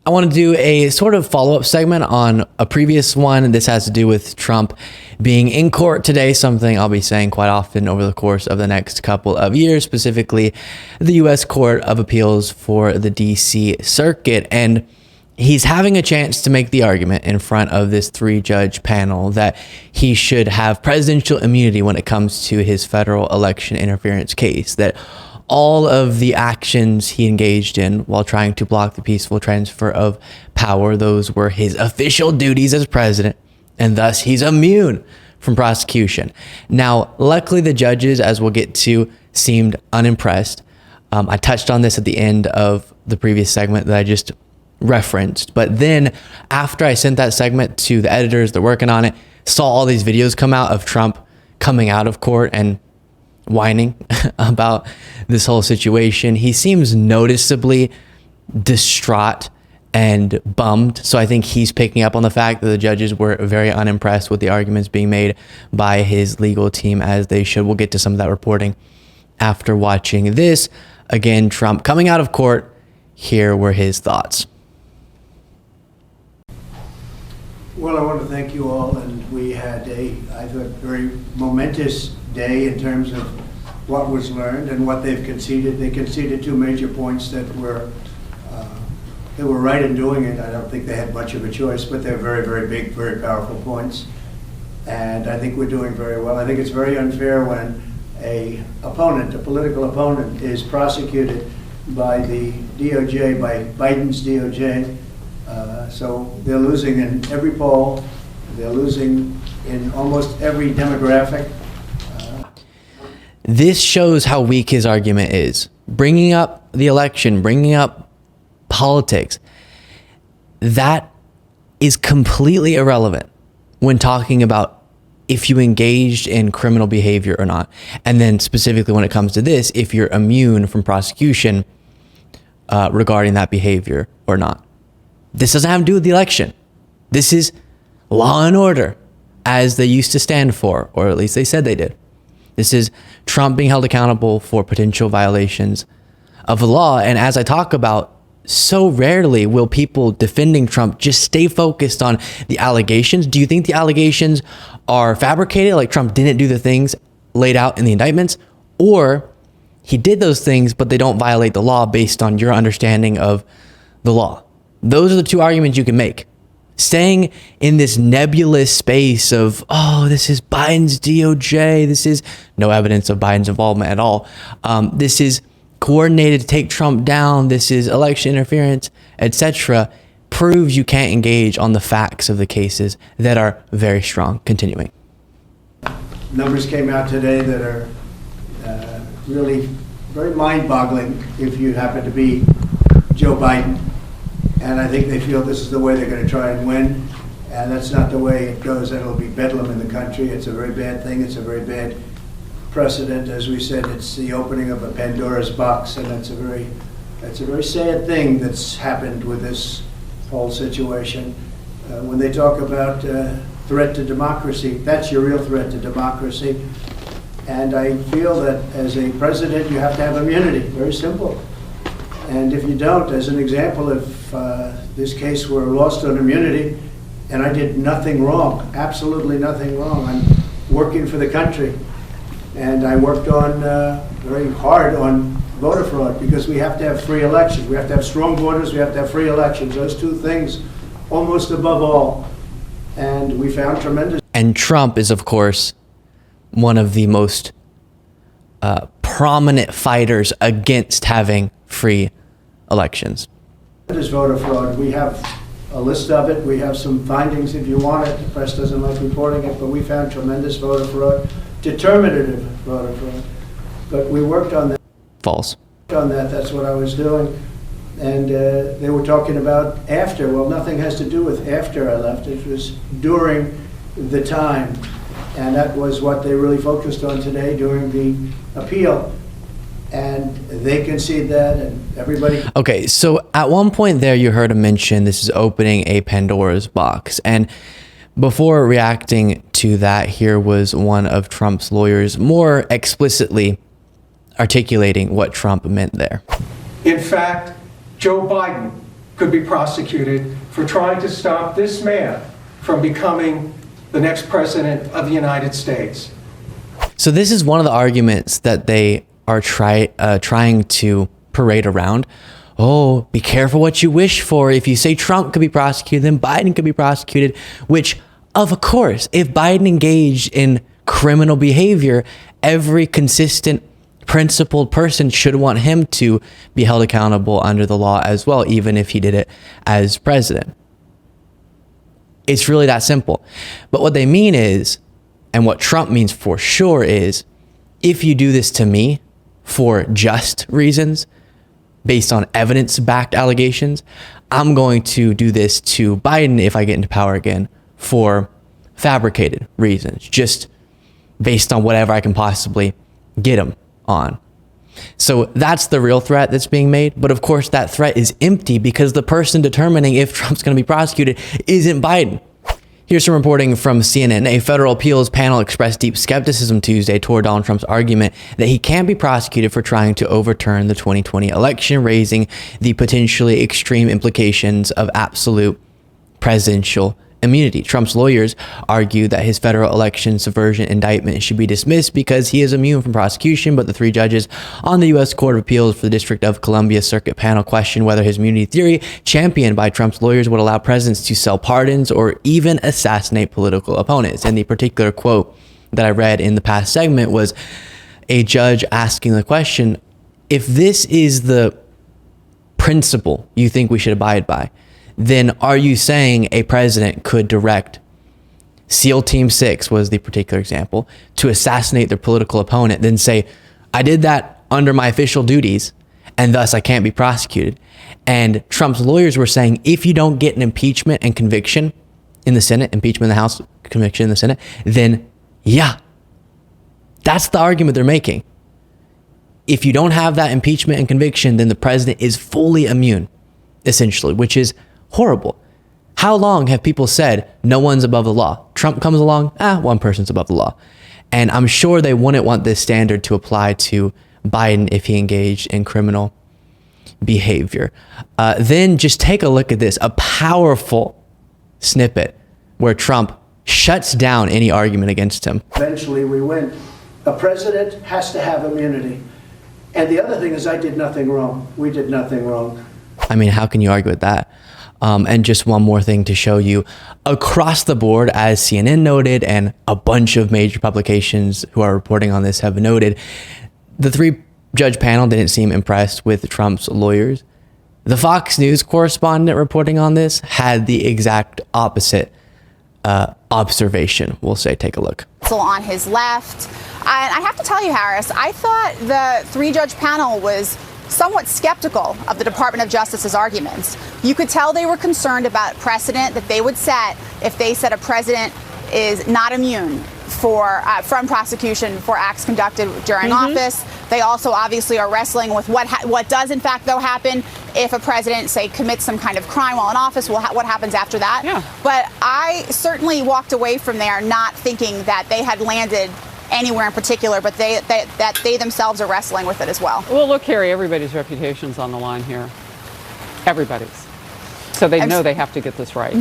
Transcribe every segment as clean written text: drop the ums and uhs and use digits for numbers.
I want to do a sort of follow-up segment on a previous one. This has to do with Trump being in court today, something I'll be saying quite often over the course of the next couple of years, specifically the U.S. Court of Appeals for the D.C. Circuit. And he's having a chance to make the argument in front of this 3-judge panel that he should have presidential immunity when it comes to his federal election interference case, that all of the actions he engaged in while trying to block the peaceful transfer of power, those were his official duties as president, and thus he's immune from prosecution. Now, luckily, the judges, as we'll get to, seemed unimpressed. I touched on this at the end of the previous segment that I just referenced, but then after I sent that segment to the editors, they're working on it, saw all these videos come out of Trump coming out of court and whining about this whole situation. He seems noticeably distraught and bummed. So I think he's picking up on the fact that the judges were very unimpressed with the arguments being made by his legal team, as they should. We'll get to some of that reporting after watching this. Again, Trump coming out of court. Here were his thoughts. Well, I want to thank you all, and we had I thought, very momentous day in terms of what was learned and what they've conceded. They conceded 2 major points that were they were right in doing it. I don't think they had much of a choice, but they're very, very big, very powerful points. And I think we're doing very well. I think it's very unfair when a political opponent, is prosecuted by the DOJ, by Biden's DOJ. So they're losing in every poll. They're losing in almost every demographic. This shows how weak his argument is. Bringing up the election, bringing up politics, that is completely irrelevant when talking about if you engaged in criminal behavior or not. And then specifically when it comes to this, if you're immune from prosecution regarding that behavior or not. This doesn't have to do with the election. This is law and order, as they used to stand for, or at least they said they did. This is Trump being held accountable for potential violations of the law. And as I talk about, so rarely will people defending Trump just stay focused on the allegations. Do you think the allegations are fabricated, like Trump didn't do the things laid out in the indictments? Or he did those things, but they don't violate the law based on your understanding of the law? Those are the 2 arguments you can make. Staying in this nebulous space of, oh, this is Biden's DOJ, this is no evidence of Biden's involvement at all. This is coordinated to take Trump down, this is election interference, etc., proves you can't engage on the facts of the cases that are very strong. Continuing. Numbers came out today that are really very mind-boggling if you happen to be Joe Biden. And I think they feel this is the way they're going to try and win. And that's not the way it goes. It'll be bedlam in the country. It's a very bad thing. It's a very bad precedent. As we said, it's the opening of a Pandora's box. And that's a very sad thing that's happened with this whole situation. When they talk about threat to democracy, that's your real threat to democracy. And I feel that as a president, you have to have immunity. Very simple. And if you don't, as an example, if this case were lost on immunity and I did nothing wrong, absolutely nothing wrong, I'm working for the country. And I worked on very hard on voter fraud, because we have to have free elections. We have to have strong borders. We have to have free elections. Those 2 things almost above all. And we found tremendous. And Trump is, of course, one of the most prominent fighters against having free elections. There's voter fraud. We have a list of it. We have some findings if you want it. The press doesn't like reporting it, but we found tremendous voter fraud, determinative voter fraud. But we worked on that. False. On that, that's what I was doing. And they were talking about after. Well, nothing has to do with after I left. It was during the time. And that was what they really focused on today during the appeal. And they concede that, and everybody. Okay, so at one point there, you heard him mention this is opening a Pandora's box. And before reacting to that, here was one of Trump's lawyers more explicitly articulating what Trump meant there. In fact, Joe Biden could be prosecuted for trying to stop this man from becoming the next president of the United States. So this is one of the arguments that they are trying to parade around. Oh, be careful what you wish for. If you say Trump could be prosecuted, then Biden could be prosecuted, which, of course, if Biden engaged in criminal behavior, every consistent, principled person should want him to be held accountable under the law as well, even if he did it as president. It's really that simple. But what they mean is, and what Trump means for sure is, if you do this to me for just reasons, based on evidence-backed allegations, I'm going to do this to Biden if I get into power again for fabricated reasons, just based on whatever I can possibly get him on. So that's the real threat that's being made. But of course, that threat is empty because the person determining if Trump's going to be prosecuted isn't Biden. Here's some reporting from CNN. A federal appeals panel expressed deep skepticism Tuesday toward Donald Trump's argument that he can't be prosecuted for trying to overturn the 2020 election, raising the potentially extreme implications of absolute presidential immunity. Trump's lawyers argue that his federal election subversion indictment should be dismissed because he is immune from prosecution, but the three judges on the U.S. Court of Appeals for the District of Columbia Circuit panel questioned whether his immunity theory, championed by Trump's lawyers, would allow presidents to sell pardons or even assassinate political opponents. And the particular quote that I read in the past segment was a judge asking the question, if this is the principle you think we should abide by, then are you saying a president could direct SEAL Team 6, was the particular example, to assassinate their political opponent, then say, I did that under my official duties, and thus I can't be prosecuted? And Trump's lawyers were saying, if you don't get an impeachment and conviction in the Senate, impeachment in the House, conviction in the Senate, then yeah, that's the argument they're making. If you don't have that impeachment and conviction, then the president is fully immune, essentially, which is horrible. How long have people said no one's above the law? Trump comes along, one person's above the law. And I'm sure they wouldn't want this standard to apply to Biden if he engaged in criminal behavior. Then just take a look at this, a powerful snippet where Trump shuts down any argument against him. Eventually we win. A president has to have immunity. And the other thing is I did nothing wrong. We did nothing wrong. I mean, how can you argue with that? And just one more thing to show you, across the board, as CNN noted, and a bunch of major publications who are reporting on this have noted, the three-judge panel didn't seem impressed with Trump's lawyers. The Fox News correspondent reporting on this had the exact opposite observation. We'll say, take a look. On his left. I have to tell you, Harris, I thought the three-judge panel was somewhat skeptical of the Department of Justice's arguments. You could tell they were concerned about precedent that they would set if they said a president is not immune from prosecution for acts conducted during office. They also obviously are wrestling with what does in fact though happen if a president, say, commits some kind of crime while in office. What happens after that? Yeah. But I certainly walked away from there not thinking that they had landed anywhere in particular, but that they themselves are wrestling with it as well. Well, look, Harry, everybody's reputation's on the line here. Everybody's. So they know they have to get this right,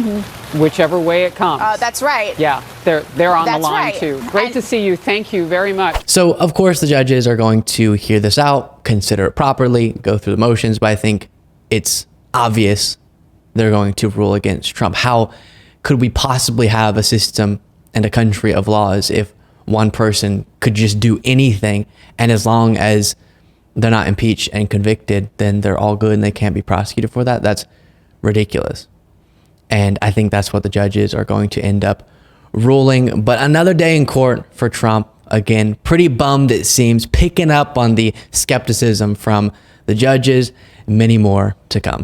whichever way it comes. That's right. Yeah, they're on the line right. too. Great to see you. Thank you very much. So, of course, the judges are going to hear this out, consider it properly, go through the motions, but I think it's obvious they're going to rule against Trump. How could we possibly have a system and a country of laws if one person could just do anything, and as long as they're not impeached and convicted, then they're all good and they can't be prosecuted for that? That's ridiculous. And I think that's what the judges are going to end up ruling. But another day in court for Trump. Again, pretty bummed, it seems, picking up on the skepticism from the judges. Many more to come.